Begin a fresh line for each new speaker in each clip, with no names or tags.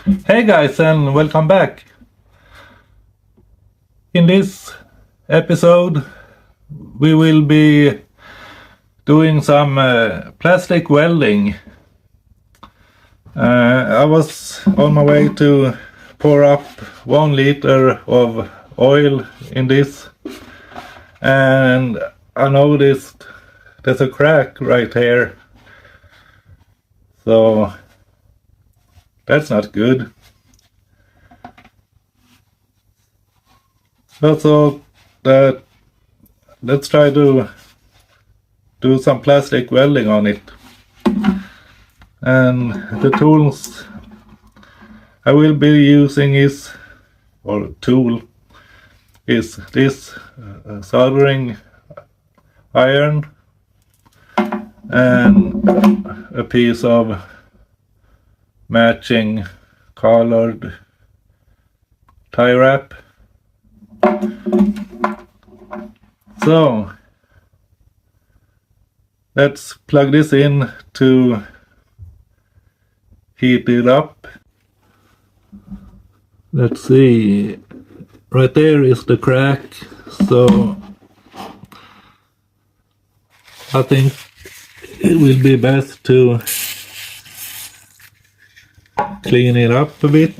Hey guys, and welcome back. In this episode, we will be doing some plastic welding. I was on my way to pour up 1 liter of oil in this, and I noticed there's a crack right here. So that's not good. Also, that let's try to do some plastic welding on it. And the tools I will be using is this soldering iron and a piece of matching colored tie wrap. So let's plug this in to heat it up. Let's see, right there is the crack, so I think it will be best to clean it up a bit.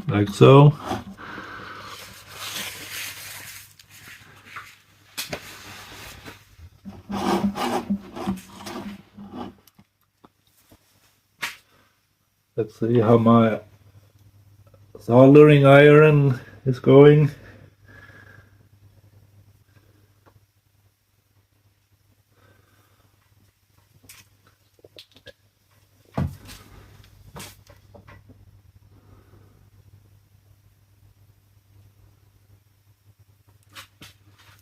Like so. Let's see how my soldering iron is going.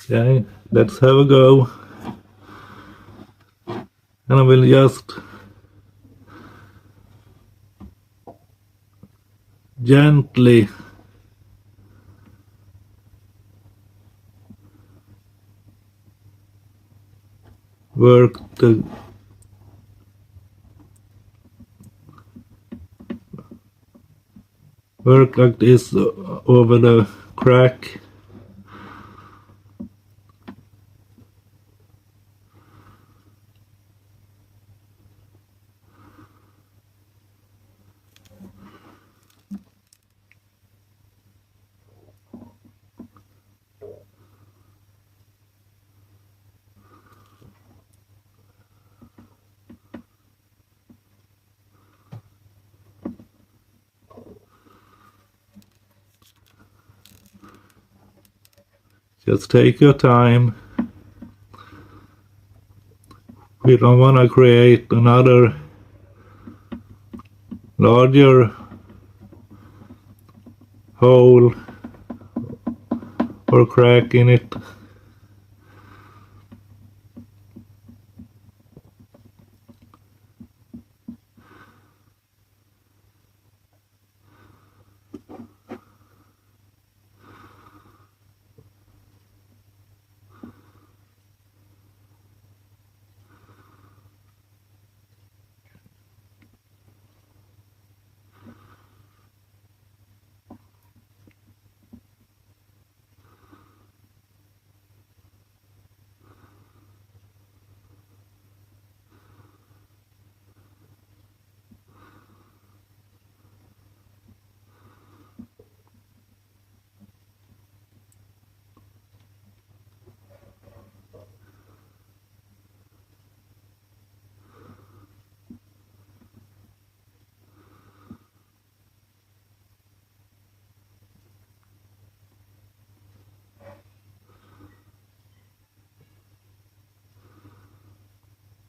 Okay, let's have a go. And I will just gently work like this over the crack. Just take your time. We don't want to create another larger hole or crack in it.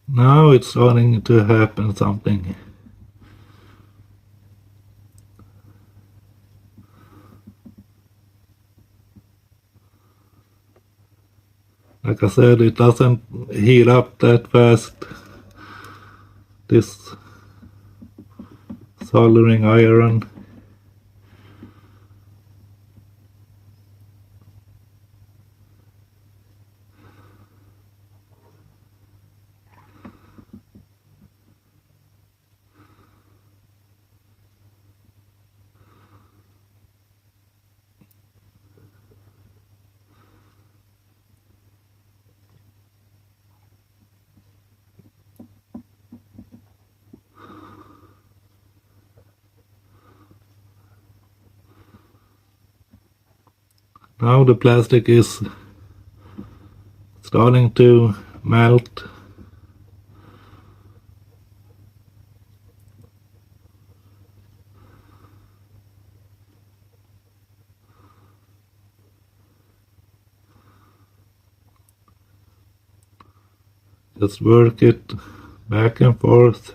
Now it's starting to happen something. Like I said, it doesn't heat up that fast, this soldering iron. Now the plastic is starting to melt. Just work it back and forth.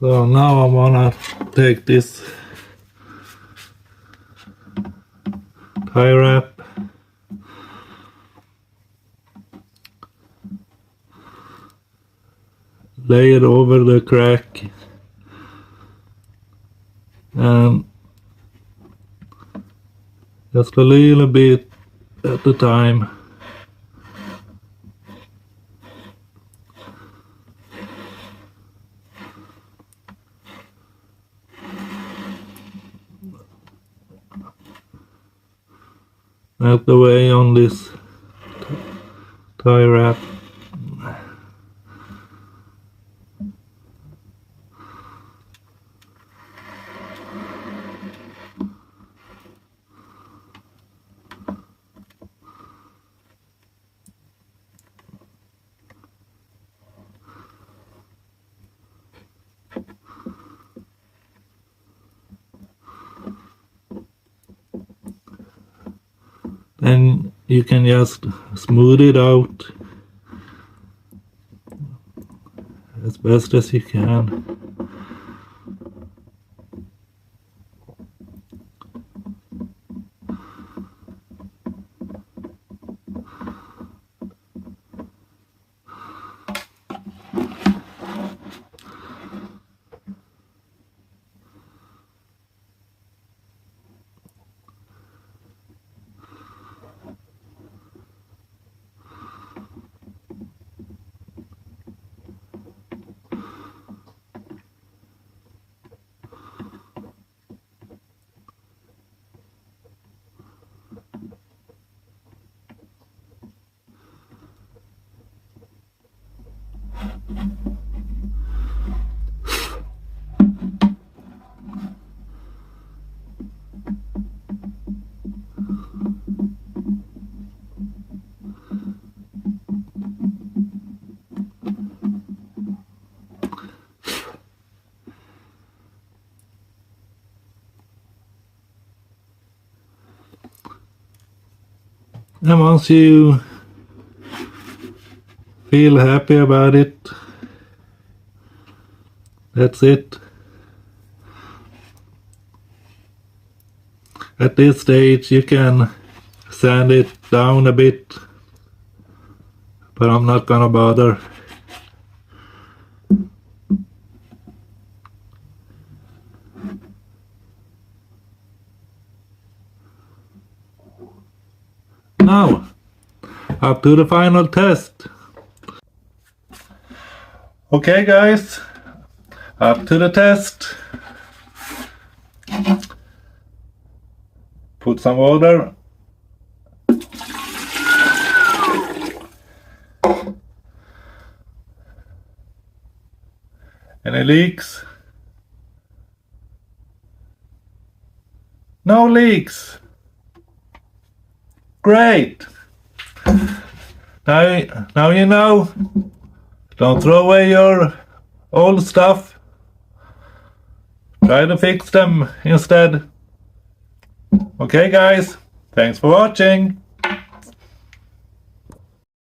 So now I wanna take this tie wrap, lay it over the crack, and just a little bit at a time. Melt away on this tie wrap. Then you can just smooth it out as best as you can. And once you feel happy about it, that's it. At this stage you can sand it down a bit, but I'm not gonna bother. Now, up to the final test. Okay guys, up to the test. Put some water. Any leaks? No leaks. Great. Now you know. Don't throw away your old stuff. Try to fix them instead. Okay guys, thanks for watching.